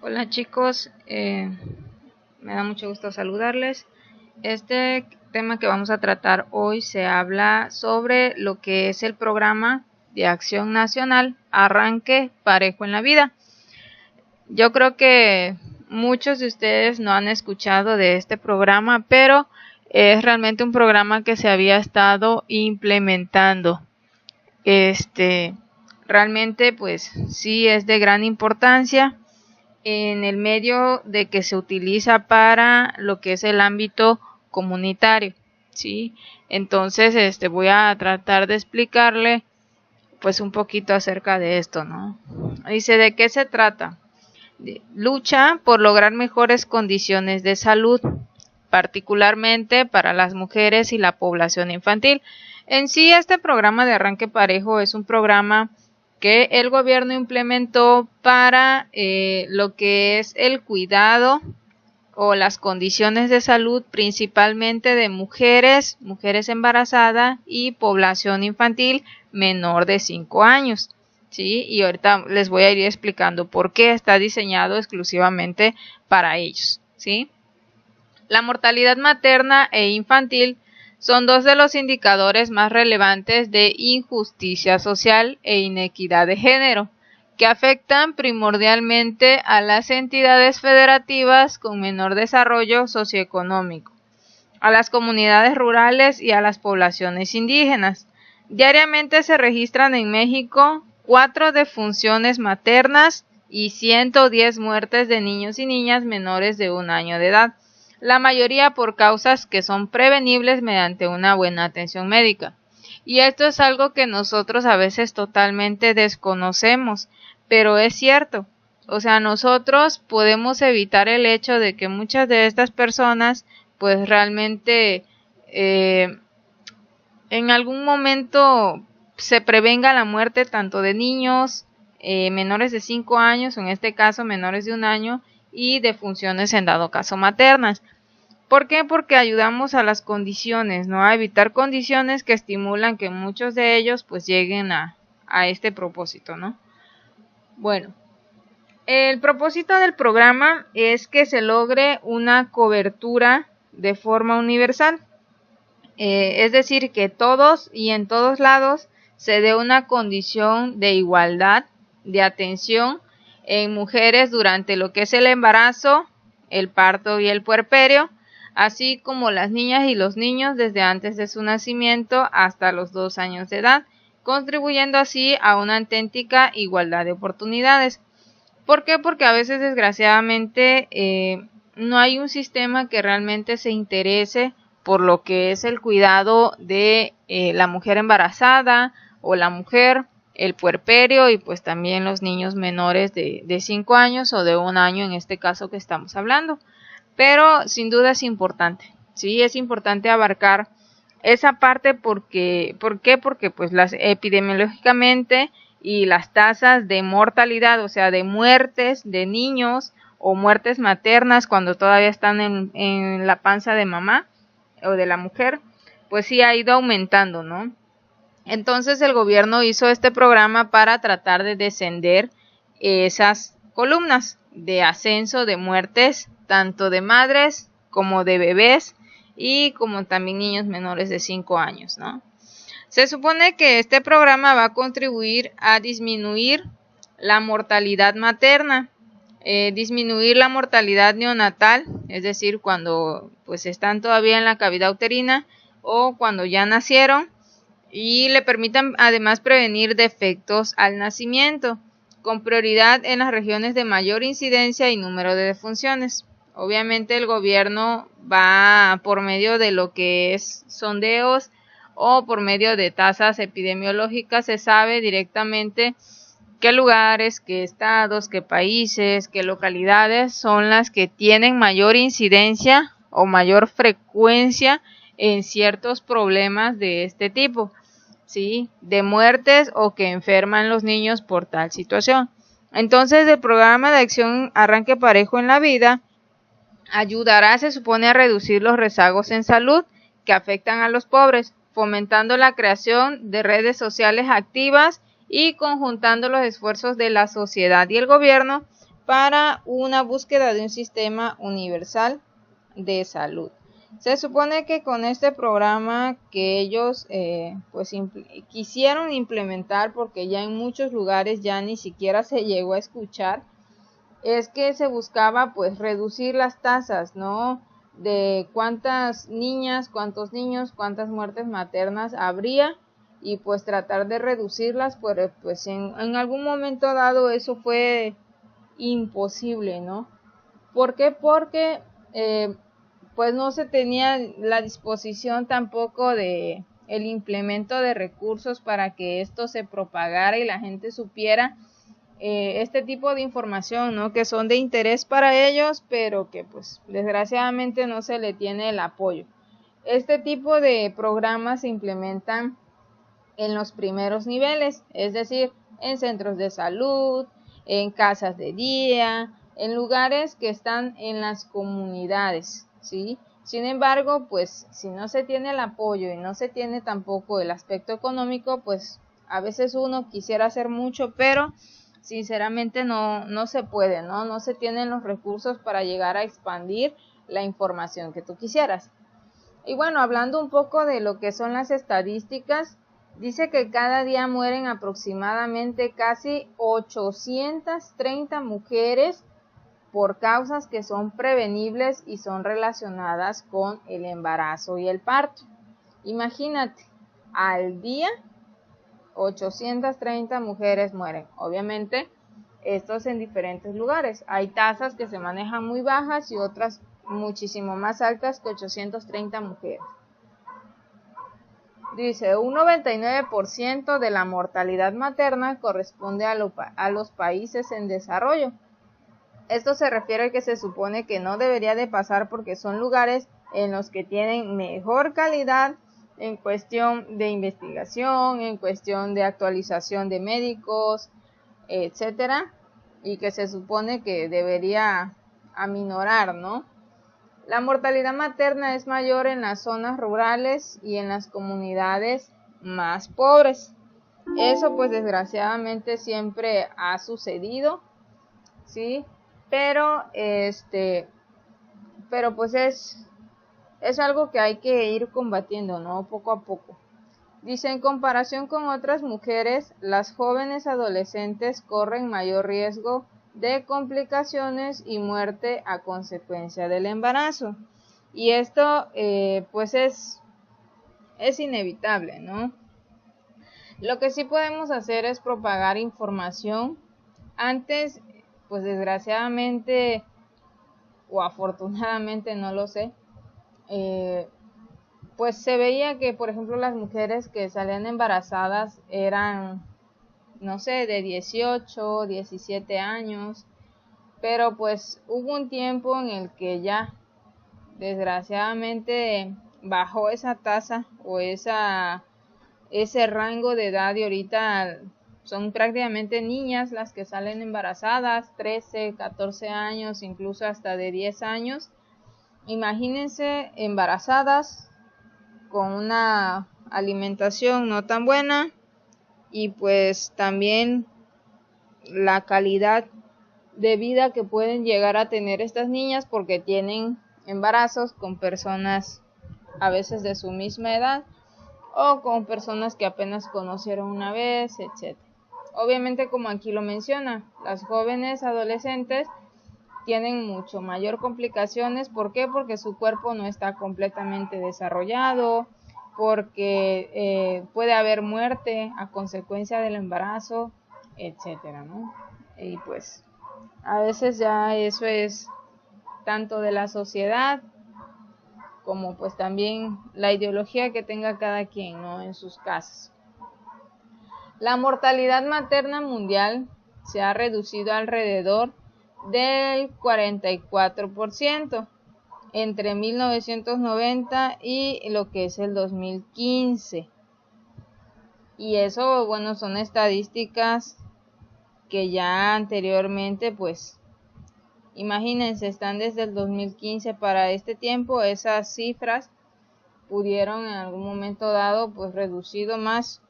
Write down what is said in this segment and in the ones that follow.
Hola chicos, me da mucho gusto saludarles. Este tema que vamos a tratar hoy se habla sobre lo que es el programa de acción nacional Arranque Parejo en la Vida. Yo creo que muchos de ustedes no han escuchado de este programa, pero es realmente un programa que se había estado implementando. Realmente pues sí es de gran importancia en el medio de que se utiliza para lo que es el ámbito comunitario, ¿sí? Entonces, voy a tratar de explicarle pues un poquito acerca de esto, ¿no? Dice, ¿de qué se trata? Lucha por lograr mejores condiciones de salud, particularmente para las mujeres y la población infantil. En sí, este programa de Arranque Parejo es un programa que el gobierno implementó para lo que es el cuidado o las condiciones de salud principalmente de mujeres embarazadas y población infantil menor de 5 años. ¿Sí? Y ahorita les voy a ir explicando por qué está diseñado exclusivamente para ellos. ¿Sí? La mortalidad materna e infantil son dos de los indicadores más relevantes de injusticia social e inequidad de género, que afectan primordialmente a las entidades federativas con menor desarrollo socioeconómico, a las comunidades rurales y a las poblaciones indígenas. Diariamente se registran en México 4 defunciones maternas y 110 muertes de niños y niñas menores de 1 año de edad, la mayoría por causas que son prevenibles mediante una buena atención médica. Y esto es algo que nosotros a veces totalmente desconocemos, pero es cierto. O sea, nosotros podemos evitar el hecho de que muchas de estas personas pues realmente en algún momento se prevenga la muerte tanto de niños menores de 5 años, o en este caso menores de 1 año, y de funciones en dado caso maternas. ¿Por qué? Porque ayudamos a las condiciones, ¿no? A evitar condiciones que estimulan que muchos de ellos pues lleguen a este propósito, ¿no? Bueno, el propósito del programa es que se logre una cobertura de forma universal. Es decir, que todos y en todos lados se dé una condición de igualdad, de atención en mujeres durante lo que es el embarazo, el parto y el puerperio, así como las niñas y los niños desde antes de su nacimiento hasta los 2 años de edad, contribuyendo así a una auténtica igualdad de oportunidades. ¿Por qué? Porque a veces desgraciadamente no hay un sistema que realmente se interese por lo que es el cuidado de la mujer embarazada o la mujer, el puerperio y pues también los niños menores de 5 años o de 1 año en este caso que estamos hablando. Pero sin duda es importante, ¿sí? Es importante abarcar esa parte porque, ¿por qué? Porque pues epidemiológicamente y las tasas de mortalidad, o sea, de muertes de niños o muertes maternas cuando todavía están en la panza de mamá o de la mujer, pues sí ha ido aumentando, ¿no? Entonces el gobierno hizo este programa para tratar de descender esas columnas de ascenso de muertes, tanto de madres como de bebés y como también niños menores de 5 años, ¿no? Se supone que este programa va a contribuir a disminuir la mortalidad materna, disminuir la mortalidad neonatal, es decir, cuando pues están todavía en la cavidad uterina o cuando ya nacieron, y le permitan además prevenir defectos al nacimiento, con prioridad en las regiones de mayor incidencia y número de defunciones. Obviamente el gobierno va por medio de lo que es sondeos o por medio de tasas epidemiológicas, se sabe directamente qué lugares, qué estados, qué países, qué localidades son las que tienen mayor incidencia o mayor frecuencia en ciertos problemas de este tipo, ¿sí? De muertes o que enferman los niños por tal situación. Entonces, el programa de acción Arranque Parejo en la Vida ayudará, se supone, a reducir los rezagos en salud que afectan a los pobres, fomentando la creación de redes sociales activas y conjuntando los esfuerzos de la sociedad y el gobierno para una búsqueda de un sistema universal de salud. Se supone que con este programa que ellos quisieron implementar, porque ya en muchos lugares ya ni siquiera se llegó a escuchar, es que se buscaba pues reducir las tasas, ¿no? De cuántas niñas, cuántos niños, cuántas muertes maternas habría y pues tratar de reducirlas, pues en algún momento dado eso fue imposible, ¿no? ¿Por qué? Porque pues no se tenía la disposición tampoco de el implemento de recursos para que esto se propagara y la gente supiera este tipo de información, ¿no? Que son de interés para ellos, pero que pues desgraciadamente no se le tiene el apoyo. Este tipo de programas se implementan en los primeros niveles, es decir, en centros de salud, en casas de día, en lugares que están en las comunidades, ¿sí? Sin embargo, pues si no se tiene el apoyo y no se tiene tampoco el aspecto económico, pues a veces uno quisiera hacer mucho, pero sinceramente no se puede, ¿no? No se tienen los recursos para llegar a expandir la información que tú quisieras. Y bueno, hablando un poco de lo que son las estadísticas, dice que cada día mueren aproximadamente casi 830 mujeres por causas que son prevenibles y son relacionadas con el embarazo y el parto. Imagínate, al día 830 mujeres mueren. Obviamente, estos en diferentes lugares. Hay tasas que se manejan muy bajas y otras muchísimo más altas que 830 mujeres. Dice, un 99% de la mortalidad materna corresponde a los países en desarrollo. Esto se refiere a que se supone que no debería de pasar porque son lugares en los que tienen mejor calidad en cuestión de investigación, en cuestión de actualización de médicos, etcétera, y que se supone que debería aminorar, ¿no? La mortalidad materna es mayor en las zonas rurales y en las comunidades más pobres. Eso pues desgraciadamente siempre ha sucedido, ¿sí? Pero pues es algo que hay que ir combatiendo, ¿no? Poco a poco. Dice, en comparación con otras mujeres, las jóvenes adolescentes corren mayor riesgo de complicaciones y muerte a consecuencia del embarazo. Y esto pues es inevitable, ¿no? Lo que sí podemos hacer es propagar información. Antes, pues desgraciadamente o afortunadamente, no lo sé, pues se veía que, por ejemplo, las mujeres que salían embarazadas eran, no sé, de 18, 17 años, pero pues hubo un tiempo en el que ya, desgraciadamente, bajó esa tasa o ese rango de edad y ahorita son prácticamente niñas las que salen embarazadas, 13, 14 años, incluso hasta de 10 años. Imagínense embarazadas con una alimentación no tan buena y pues también la calidad de vida que pueden llegar a tener estas niñas porque tienen embarazos con personas a veces de su misma edad o con personas que apenas conocieron una vez, etc. Obviamente, como aquí lo menciona, las jóvenes adolescentes tienen mucho mayor complicaciones. ¿Por qué? Porque su cuerpo no está completamente desarrollado, porque puede haber muerte a consecuencia del embarazo, etcétera, ¿no? Y pues a veces ya eso es tanto de la sociedad como pues también la ideología que tenga cada quien, ¿no? En sus casas. La mortalidad materna mundial se ha reducido alrededor del 44% entre 1990 y lo que es el 2015. Y eso, bueno, son estadísticas que ya anteriormente, pues, imagínense, están desde el 2015 para este tiempo. Esas cifras pudieron en algún momento dado, pues, reducido más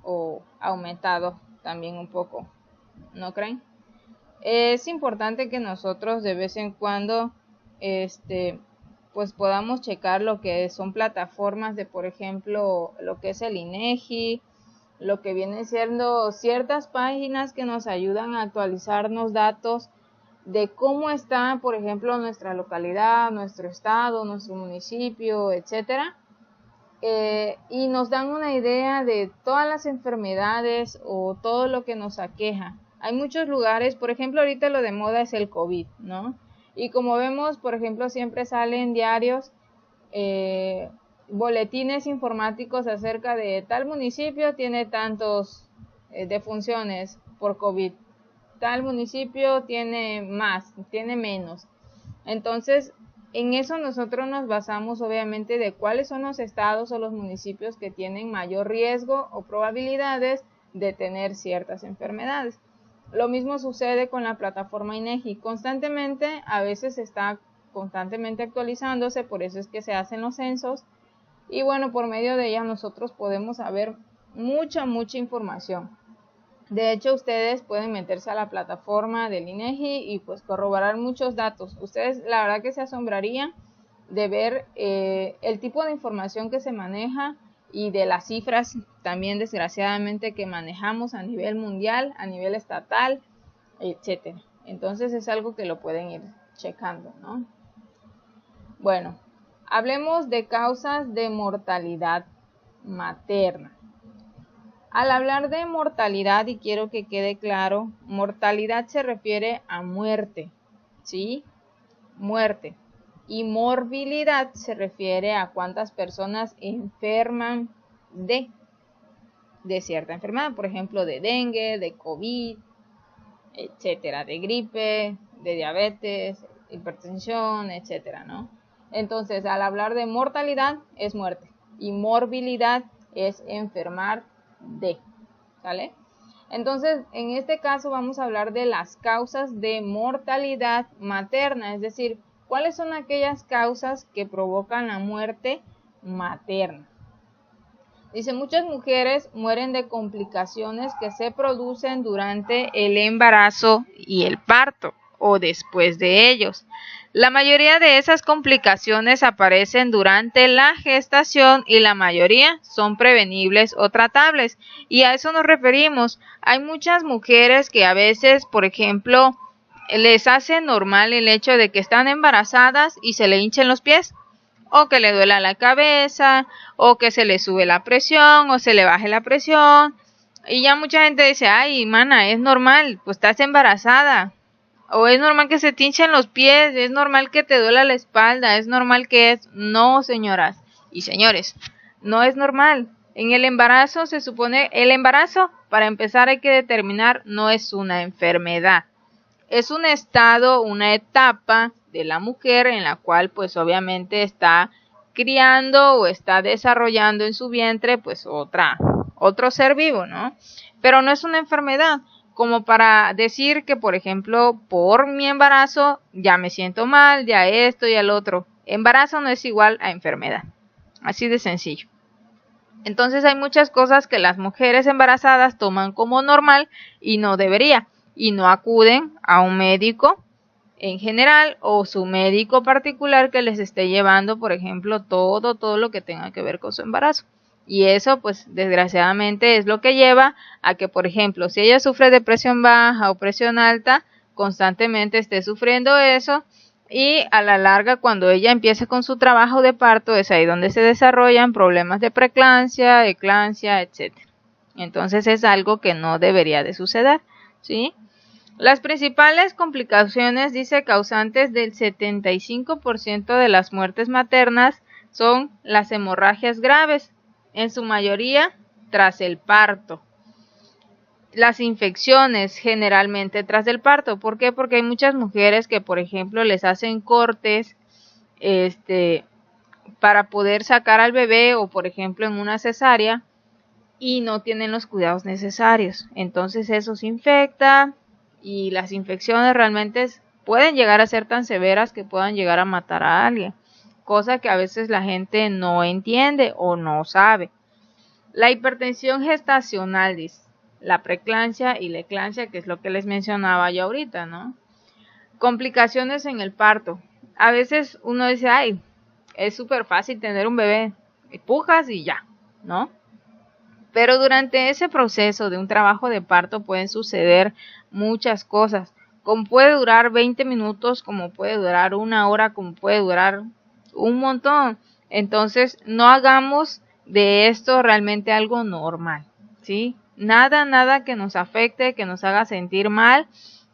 o aumentado también un poco, ¿no creen? Es importante que nosotros de vez en cuando pues podamos checar lo que son plataformas de, por ejemplo, lo que es el INEGI, lo que viene siendo ciertas páginas que nos ayudan a actualizarnos datos de cómo está, por ejemplo, nuestra localidad, nuestro estado, nuestro municipio, etcétera, y nos dan una idea de todas las enfermedades o todo lo que nos aqueja. Hay muchos lugares, por ejemplo, ahorita lo de moda es el COVID, ¿no? Y como vemos, por ejemplo, siempre salen diarios, boletines informáticos acerca de tal municipio tiene tantos defunciones por COVID, tal municipio tiene más, tiene menos. Entonces, en eso nosotros nos basamos obviamente de cuáles son los estados o los municipios que tienen mayor riesgo o probabilidades de tener ciertas enfermedades. Lo mismo sucede con la plataforma INEGI. Constantemente, a veces está constantemente actualizándose, por eso es que se hacen los censos. Y bueno, por medio de ella nosotros podemos saber mucha información. De hecho, ustedes pueden meterse a la plataforma del INEGI y pues corroborar muchos datos. Ustedes la verdad que se asombrarían de ver el tipo de información que se maneja y de las cifras también desgraciadamente que manejamos a nivel mundial, a nivel estatal, etcétera. Entonces es algo que lo pueden ir checando, ¿no? Bueno, hablemos de causas de mortalidad materna. Al hablar de mortalidad, y quiero que quede claro, mortalidad se refiere a muerte, ¿sí? Muerte. Y morbilidad se refiere a cuántas personas enferman de cierta enfermedad, por ejemplo, de dengue, de COVID, etcétera, de gripe, de diabetes, hipertensión, etcétera, ¿no? Entonces, al hablar de mortalidad es muerte y morbilidad es enfermar de, ¿sale? Entonces, en este caso vamos a hablar de las causas de mortalidad materna, es decir, ¿cuáles son aquellas causas que provocan la muerte materna? Dice, muchas mujeres mueren de complicaciones que se producen durante el embarazo y el parto o después de ellos. La mayoría de esas complicaciones aparecen durante la gestación y la mayoría son prevenibles o tratables. Y a eso nos referimos. Hay muchas mujeres que a veces, por ejemplo, les hace normal el hecho de que están embarazadas y se le hinchen los pies, o que le duela la cabeza, o que se le sube la presión, o se le baje la presión. Y ya mucha gente dice, ay, mana, es normal, pues estás embarazada. O es normal que se te hinchen los pies, es normal que te duela la espalda, es normal que es... No, señoras y señores, no es normal. En el embarazo se supone, el embarazo, para empezar hay que determinar, no es una enfermedad. Es un estado, una etapa de la mujer en la cual pues obviamente está criando o está desarrollando en su vientre pues otro ser vivo, ¿no? Pero no es una enfermedad. Como para decir que, por ejemplo, por mi embarazo ya me siento mal, ya esto y el otro. Embarazo no es igual a enfermedad. Así de sencillo. Entonces hay muchas cosas que las mujeres embarazadas toman como normal y no debería. Y no acuden a un médico en general o su médico particular que les esté llevando, por ejemplo, todo lo que tenga que ver con su embarazo. Y eso, pues, desgraciadamente es lo que lleva a que, por ejemplo, si ella sufre de presión baja o presión alta, constantemente esté sufriendo eso y a la larga, cuando ella empiece con su trabajo de parto, es ahí donde se desarrollan problemas de preeclampsia, eclampsia, etc. Entonces es algo que no debería de suceder, ¿sí? Las principales complicaciones, dice, causantes del 75% de las muertes maternas son las hemorragias graves, en su mayoría tras el parto. Las infecciones generalmente tras el parto. ¿Por qué? Porque hay muchas mujeres que, por ejemplo, les hacen cortes para poder sacar al bebé o, por ejemplo, en una cesárea y no tienen los cuidados necesarios. Entonces eso se infecta y las infecciones realmente pueden llegar a ser tan severas que puedan llegar a matar a alguien. Cosa que a veces la gente no entiende o no sabe. La hipertensión gestacional, dice. la preeclampsia y la eclampsia, que es lo que les mencionaba yo ahorita, ¿no? Complicaciones en el parto. A veces uno dice, ay, es súper fácil tener un bebé, empujas y ya, ¿no? Pero durante ese proceso de un trabajo de parto pueden suceder muchas cosas, como puede durar 20 minutos, como puede durar una hora, como puede durar un montón. Entonces, no hagamos de esto realmente algo normal, ¿sí? Nada que nos afecte, que nos haga sentir mal,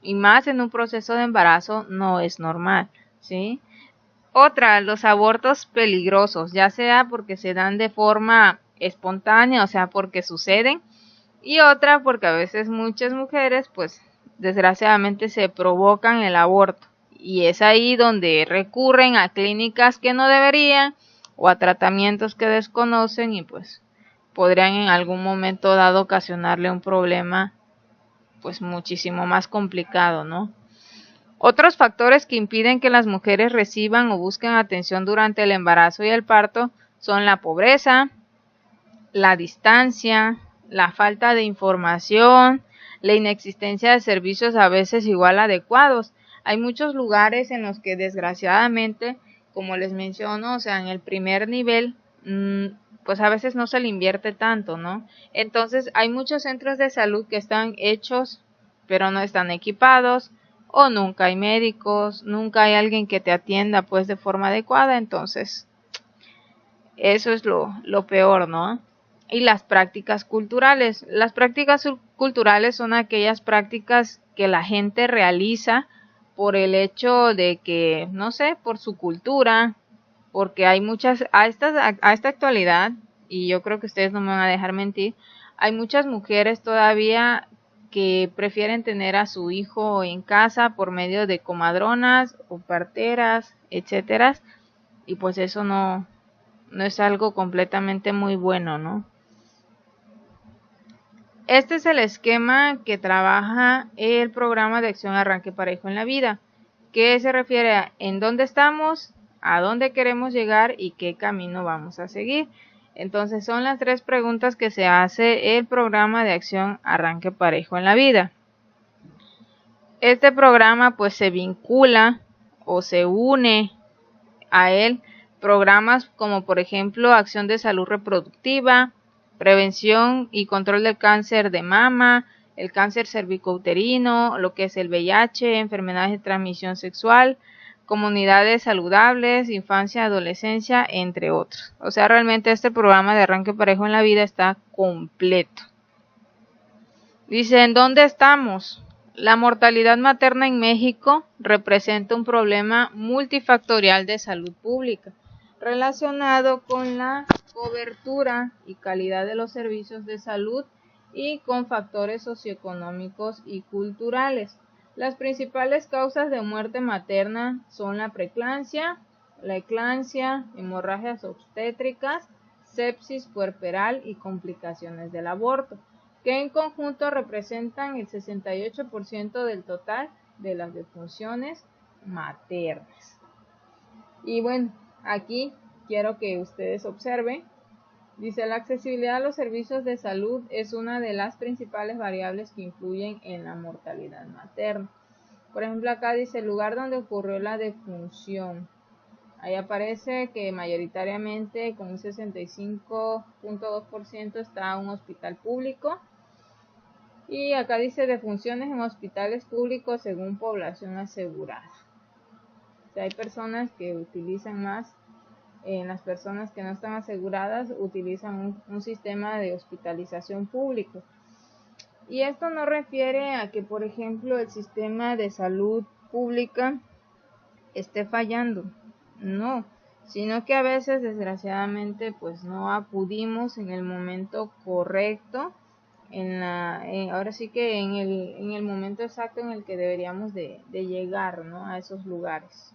y más en un proceso de embarazo no es normal, ¿sí? Otra, los abortos peligrosos, ya sea porque se dan de forma espontánea, o sea, porque suceden, y otra porque a veces muchas mujeres, pues, desgraciadamente se provocan el aborto, y es ahí donde recurren a clínicas que no deberían, o a tratamientos que desconocen, y pues podrían en algún momento dado ocasionarle un problema, pues muchísimo más complicado, ¿no? Otros factores que impiden que las mujeres reciban o busquen atención durante el embarazo y el parto son la pobreza, la distancia, la falta de información, la inexistencia de servicios a veces igual adecuados. Hay muchos lugares en los que desgraciadamente, como les menciono, o sea, en el primer nivel, pues a veces no se le invierte tanto, ¿no? Entonces hay muchos centros de salud que están hechos, pero no están equipados, o nunca hay médicos, nunca hay alguien que te atienda pues de forma adecuada, entonces eso es lo peor, ¿no? Y las prácticas culturales. Las prácticas culturales son aquellas prácticas que la gente realiza por el hecho de que, no sé, por su cultura, porque hay muchas, a esta actualidad, y yo creo que ustedes no me van a dejar mentir, hay muchas mujeres todavía que prefieren tener a su hijo en casa por medio de comadronas o parteras, etcétera, y pues eso no es algo completamente muy bueno, ¿no? Este es el esquema que trabaja el programa de acción Arranque Parejo en la Vida, que se refiere a en dónde estamos, a dónde queremos llegar y qué camino vamos a seguir. Entonces son las 3 preguntas que se hace el programa de acción Arranque Parejo en la Vida. Este programa pues se vincula o se une a él programas como por ejemplo acción de salud reproductiva, prevención y control del cáncer de mama, el cáncer cervicouterino, lo que es el VIH, enfermedades de transmisión sexual, comunidades saludables, infancia, adolescencia, entre otros. O sea, realmente este programa de Arranque Parejo en la Vida está completo. Dice, ¿en dónde estamos? La mortalidad materna en México representa un problema multifactorial de salud pública relacionado con la cobertura y calidad de los servicios de salud y con factores socioeconómicos y culturales. Las principales causas de muerte materna son la preeclampsia, la eclampsia, hemorragias obstétricas, sepsis puerperal y complicaciones del aborto, que en conjunto representan el 68% del total de las defunciones maternas. Y bueno, aquí quiero que ustedes observen, dice la accesibilidad a los servicios de salud es una de las principales variables que influyen en la mortalidad materna. Por ejemplo, acá dice el lugar donde ocurrió la defunción. Ahí aparece que mayoritariamente con un 65.2% está un hospital público. Y acá dice defunciones en hospitales públicos según población asegurada. O sea, hay personas que utilizan más, las personas que no están aseguradas utilizan un sistema de hospitalización público. Y esto no refiere a que, por ejemplo, el sistema de salud pública esté fallando, no, sino que a veces desgraciadamente pues no acudimos en el momento correcto, ahora sí que en el momento exacto en el que deberíamos de llegar, ¿no?, a esos lugares.